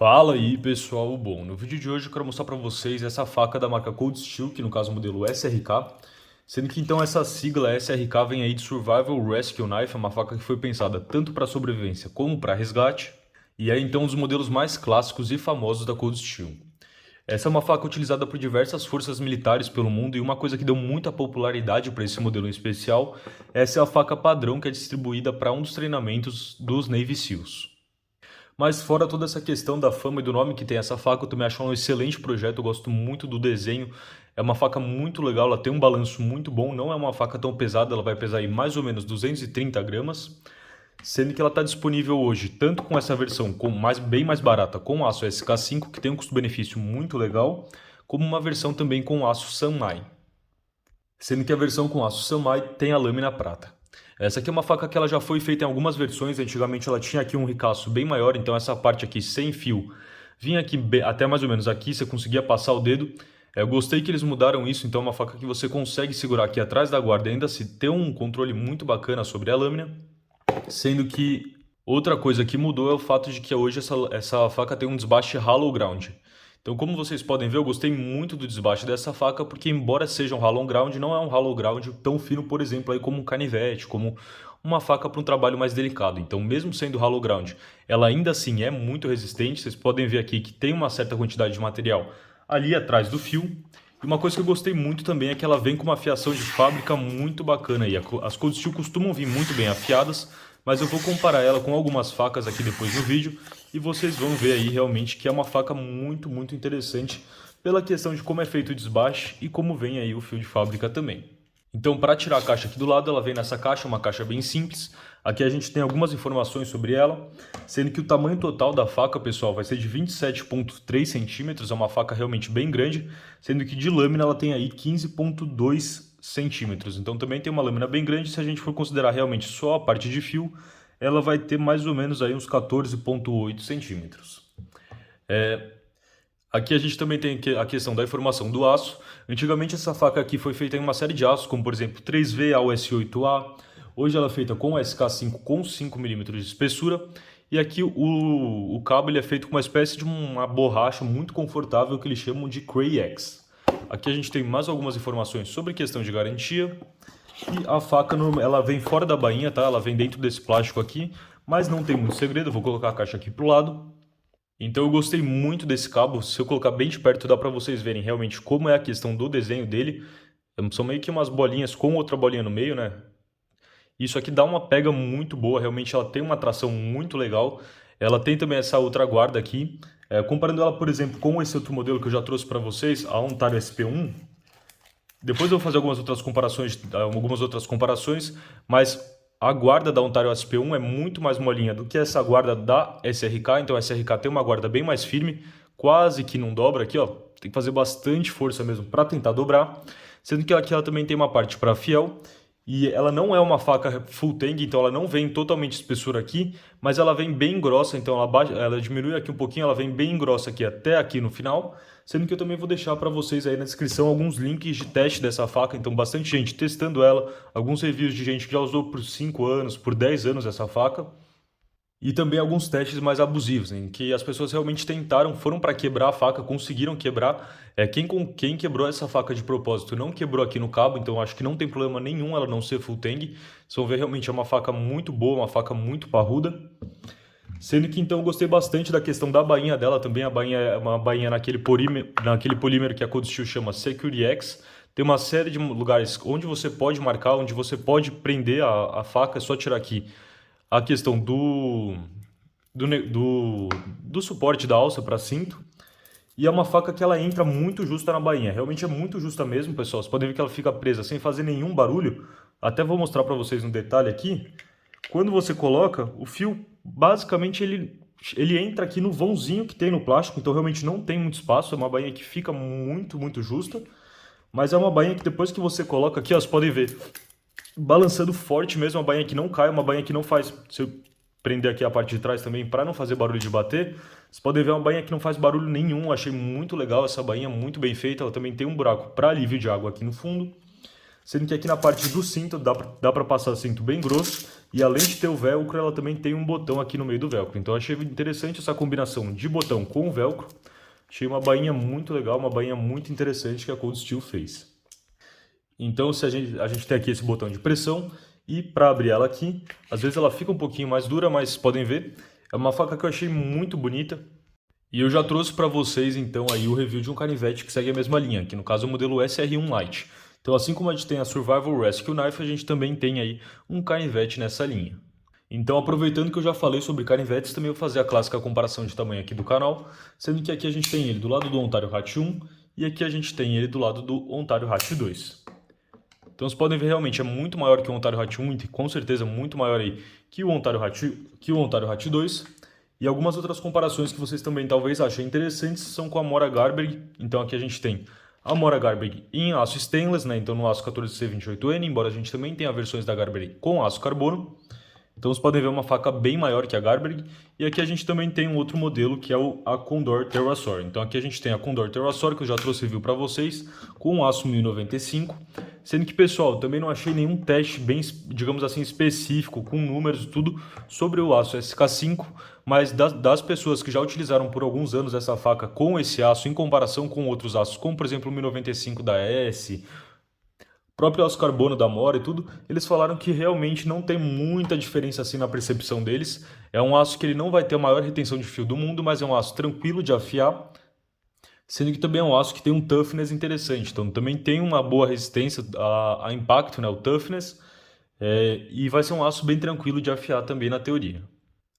Fala aí pessoal, bom, no vídeo de hoje eu quero mostrar para vocês essa faca da marca Cold Steel, que no caso é o modelo SRK, sendo que então essa sigla SRK vem aí de Survival Rescue Knife, é uma faca que foi pensada tanto para sobrevivência como para resgate, e é então um dos modelos mais clássicos e famosos da Cold Steel. Essa é uma faca utilizada por diversas forças militares pelo mundo e uma coisa que deu muita popularidade para esse modelo em especial, essa é a faca padrão que é distribuída para um dos treinamentos dos Navy SEALs. Mas fora toda essa questão da fama e do nome que tem essa faca, eu também acho um excelente projeto, eu gosto muito do desenho. É uma faca muito legal, ela tem um balanço muito bom, não é uma faca tão pesada, ela vai pesar aí mais ou menos 230 gramas, sendo que ela está disponível hoje tanto com essa versão bem mais barata com aço SK5, que tem um custo-benefício muito legal, como uma versão também com aço Sanmai, sendo que a versão com aço Sanmai tem a lâmina prata. Essa aqui é uma faca que ela já foi feita em algumas versões, antigamente ela tinha aqui um ricaço bem maior, então essa parte aqui sem fio vinha aqui até mais ou menos aqui, você conseguia passar o dedo. Eu gostei que eles mudaram isso, então é uma faca que você consegue segurar aqui atrás da guarda e ainda se ter um controle muito bacana sobre a lâmina, sendo que outra coisa que mudou é o fato de que hoje essa faca tem um desbaste hollow ground. Então, como vocês podem ver, eu gostei muito do desbaste dessa faca, porque embora seja um hollow ground, não é um hollow ground tão fino, por exemplo, aí como um canivete, como uma faca para um trabalho mais delicado. Então, mesmo sendo hollow ground, ela ainda assim é muito resistente. Vocês podem ver aqui que tem uma certa quantidade de material ali atrás do fio. E uma coisa que eu gostei muito também é que ela vem com uma afiação de fábrica muito bacana aí. As Cold Steel costumam vir muito bem afiadas, mas eu vou comparar ela com algumas facas aqui depois no vídeo e vocês vão ver aí realmente que é uma faca muito interessante pela questão de como é feito o desbaste e como vem aí o fio de fábrica também. Então, para tirar a caixa aqui do lado, ela vem nessa caixa, uma caixa bem simples. Aqui a gente tem algumas informações sobre ela, sendo que o tamanho total da faca, pessoal, vai ser de 27,3 centímetros, é uma faca realmente bem grande, sendo que de lâmina ela tem aí 15,2 centímetros. Então também tem uma lâmina bem grande, se a gente for considerar realmente só a parte de fio, ela vai ter mais ou menos aí uns 14,8 centímetros. Aqui a gente também tem a questão da informação do aço. Antigamente essa faca aqui foi feita em uma série de aços, como por exemplo 3V, AUS8A. Hoje ela é feita com SK5 com 5 milímetros de espessura. E aqui o cabo ele é feito com uma espécie de uma borracha muito confortável que eles chamam de Cray-X. Aqui a gente tem mais algumas informações sobre questão de garantia. E a faca ela vem fora da bainha, tá? Ela vem dentro desse plástico aqui, mas não tem muito segredo. Eu vou colocar a caixa aqui pro lado. Então eu gostei muito desse cabo, se eu colocar bem de perto dá para vocês verem realmente como é a questão do desenho dele. São meio que umas bolinhas com outra bolinha no meio, né? Isso aqui dá uma pega muito boa, realmente ela tem uma tração muito legal. Ela tem também essa outra guarda aqui. Comparando ela, por exemplo, com esse outro modelo que eu já trouxe para vocês, a Ontario SP1. Depois eu vou fazer algumas outras comparações, mas a guarda da Ontario SP1 é muito mais molinha do que essa guarda da SRK, então a SRK tem uma guarda bem mais firme, quase que não dobra aqui, ó, tem que fazer bastante força mesmo para tentar dobrar, sendo que aqui ela também tem uma parte para fiel, e ela não é uma faca full tang, então ela não vem totalmente espessura aqui, mas ela vem bem grossa, então ela diminui aqui um pouquinho, ela vem bem grossa aqui até aqui no final, sendo que eu também vou deixar para vocês aí na descrição alguns links de teste dessa faca, então bastante gente testando ela, alguns reviews de gente que já usou por 5 anos, por 10 anos essa faca, e também alguns testes mais abusivos, né, em que as pessoas realmente tentaram, foram para quebrar a faca, conseguiram quebrar. Quem quebrou essa faca de propósito não quebrou aqui no cabo, então acho que não tem problema nenhum ela não ser full tang. Vocês vão ver realmente é uma faca muito boa, uma faca muito parruda. Sendo que então eu gostei bastante da questão da bainha dela também. A bainha é uma bainha naquele polímero que a Cold Steel chama Security X. Tem uma série de lugares onde você pode marcar, onde você pode prender a faca, é só tirar aqui a questão do suporte da alça para cinto. E é uma faca que ela entra muito justa na bainha. Realmente é muito justa mesmo, pessoal. Vocês podem ver que ela fica presa sem fazer nenhum barulho. Até vou mostrar para vocês um detalhe aqui. Quando você coloca, o fio, basicamente, ele entra aqui no vãozinho que tem no plástico. Então realmente não tem muito espaço. É uma bainha que fica muito justa. Mas é uma bainha que depois que você coloca aqui, ó, vocês podem ver, balançando forte mesmo, uma bainha que não cai, uma bainha que não faz... Se eu prender aqui a parte de trás também para não fazer barulho de bater, vocês podem ver uma bainha que não faz barulho nenhum. Achei muito legal essa bainha, muito bem feita. Ela também tem um buraco para alívio de água aqui no fundo. sendo que aqui na parte do cinto dá pra passar cinto bem grosso, e além de ter o velcro, ela também tem um botão aqui no meio do velcro. Então eu achei interessante essa combinação de botão com o velcro. Achei uma bainha muito legal, uma bainha muito interessante que a Cold Steel fez. Então se a gente tem aqui esse botão de pressão, e para abrir ela aqui, às vezes ela fica um pouquinho mais dura, mas podem ver, é uma faca que eu achei muito bonita. E eu já trouxe para vocês então aí o review de um canivete que segue a mesma linha, que no caso é o modelo SR1 Lite. Então assim como a gente tem a Survival Rescue Knife, a gente também tem aí um canivete nessa linha. Então aproveitando que eu já falei sobre canivetes, também vou fazer a clássica comparação de tamanho aqui do canal, sendo que aqui a gente tem ele do lado do Ontario Hatch 1 e aqui a gente tem ele do lado do Ontario Hatch 2. Então vocês podem ver realmente é muito maior que o Ontario Hatch 1 e com certeza muito maior aí que o Ontario Hatch 2. E algumas outras comparações que vocês também talvez achem interessantes são com a Mora Garberg. Então aqui a gente tem a Mora Garberg em aço stainless, né? Então no aço 14C28N, embora a gente também tenha versões da Garberg com aço carbono. Então vocês podem ver uma faca bem maior que a Garberg. E aqui a gente também tem um outro modelo que é a Condor Terrasor. Então aqui a gente tem a Condor Terrasor, que eu já trouxe review para vocês, com aço 1095. Sendo que, pessoal, também não achei nenhum teste bem, digamos assim, específico, com números e tudo, sobre o aço SK5. Mas das pessoas que já utilizaram por alguns anos essa faca com esse aço, em comparação com outros aços, como por exemplo o 1095 da S, próprio aço carbono da Mora e tudo, eles falaram que realmente não tem muita diferença assim na percepção deles. É um aço que ele não vai ter a maior retenção de fio do mundo, mas é um aço tranquilo de afiar, sendo que também é um aço que tem um toughness interessante. Então também tem uma boa resistência a impacto, né, o toughness, e vai ser um aço bem tranquilo de afiar também na teoria.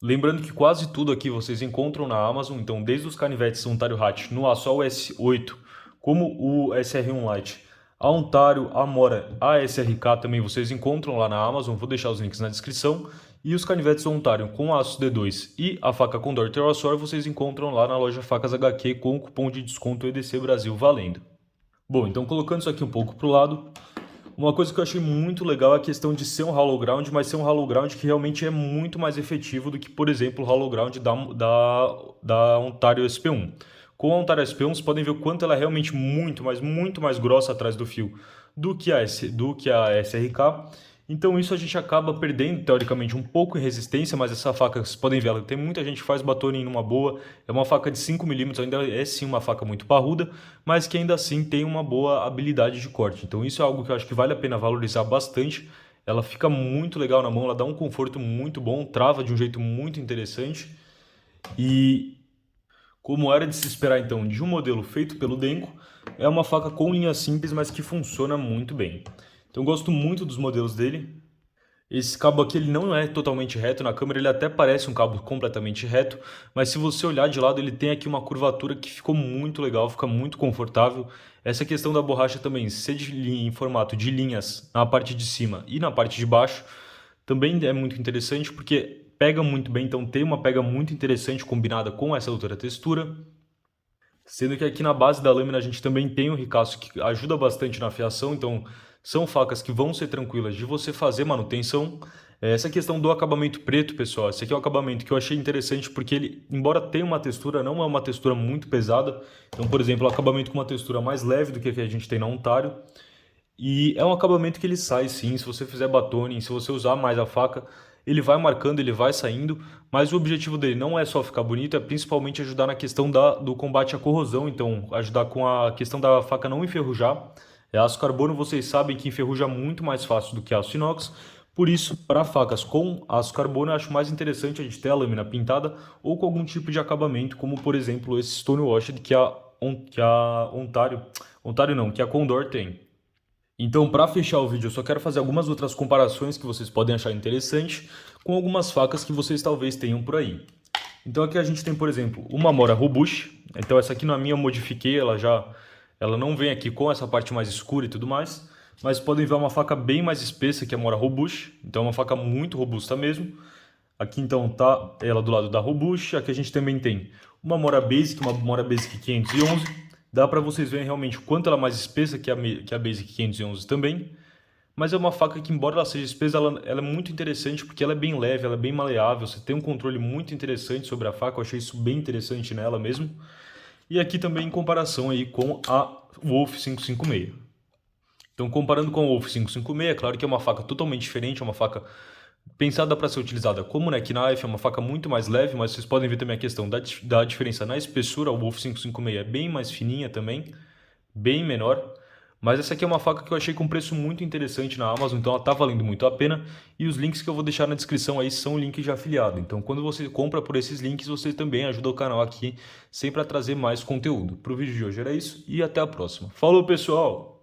Lembrando que quase tudo aqui vocês encontram na Amazon, então desde os canivetes Ontario Hatch no aço S8, como o SR1 Lite, a Ontario, a Mora, a SRK também vocês encontram lá na Amazon, vou deixar os links na descrição. E os canivetes Ontario com aço D2 e a faca Condor Terrasor vocês encontram lá na loja Facas HQ com o cupom de desconto EDC Brasil valendo. Bom, então colocando isso aqui um pouco para o lado, uma coisa que eu achei muito legal é a questão de ser um hollow ground, mas ser um hollow ground que realmente é muito mais efetivo do que, por exemplo, o hollow ground da Ontario SP1. Com a Ontario SP1, vocês podem ver o quanto ela é realmente muito, mas muito mais grossa atrás do fio do que a SRK. Então isso a gente acaba perdendo, teoricamente, um pouco em resistência, mas essa faca, vocês podem ver, tem muita gente que faz batoning numa boa, é uma faca de 5mm, ainda é sim uma faca muito parruda, mas que ainda assim tem uma boa habilidade de corte. Então isso é algo que eu acho que vale a pena valorizar bastante. Ela fica muito legal na mão, ela dá um conforto muito bom, trava de um jeito muito interessante. E como era de se esperar então de um modelo feito pelo Denko, é uma faca com linha simples, mas que funciona muito bem. Então eu gosto muito dos modelos dele. Esse cabo aqui ele não é totalmente reto, na câmera ele até parece um cabo completamente reto, mas se você olhar de lado ele tem aqui uma curvatura que ficou muito legal, fica muito confortável. Essa questão da borracha também ser em formato de linhas na parte de cima e na parte de baixo também é muito interessante porque pega muito bem, então tem uma pega muito interessante combinada com essa outra textura. Sendo que aqui na base da lâmina a gente também tem um ricaço que ajuda bastante na afiação, então são facas que vão ser tranquilas de você fazer manutenção. Essa questão do acabamento preto, pessoal, esse aqui é um acabamento que eu achei interessante porque ele, embora tenha uma textura, não é uma textura muito pesada. Então, por exemplo, o acabamento com uma textura mais leve do que a gente tem na Ontario. E é um acabamento que ele sai sim, se você fizer batoning, se você usar mais a faca, ele vai marcando, ele vai saindo, mas o objetivo dele não é só ficar bonito, é principalmente ajudar na questão do combate à corrosão, então ajudar com a questão da faca não enferrujar. Aço carbono vocês sabem que enferruja muito mais fácil do que aço inox, por isso, para facas com aço carbono, eu acho mais interessante a gente ter a lâmina pintada ou com algum tipo de acabamento, como por exemplo esse Stonewashed que a Ontario não, que a Condor tem. Então, para fechar o vídeo, eu só quero fazer algumas outras comparações que vocês podem achar interessante com algumas facas que vocês talvez tenham por aí. Então aqui a gente tem, por exemplo, uma Mora Robush. Então essa aqui na minha eu modifiquei, ela não vem aqui com essa parte mais escura e tudo mais, mas podem ver uma faca bem mais espessa que a Mora Robush. Então é uma faca muito robusta mesmo. Aqui então tá ela do lado da Robush. Aqui a gente também tem uma Mora Basic 511. Dá para vocês verem realmente o quanto ela é mais espessa que a Basic 511 também. Mas é uma faca que, embora ela seja espessa, ela é muito interessante porque ela é bem leve, ela é bem maleável. Você tem um controle muito interessante sobre a faca, eu achei isso bem interessante nela mesmo. E aqui também em comparação aí com a Wolf 556. Então, comparando com a Wolf 556, é claro que é uma faca totalmente diferente, é uma faca pensada para ser utilizada como neck knife, é uma faca muito mais leve, mas vocês podem ver também a questão da diferença na espessura. A Wolf 556 é bem mais fininha também, bem menor. Mas essa aqui é uma faca que eu achei com um preço muito interessante na Amazon, então ela tá valendo muito a pena. E os links que eu vou deixar na descrição aí são links de afiliado. Então quando você compra por esses links, você também ajuda o canal aqui sempre a trazer mais conteúdo. Pro vídeo de hoje era isso e até a próxima. Falou, pessoal!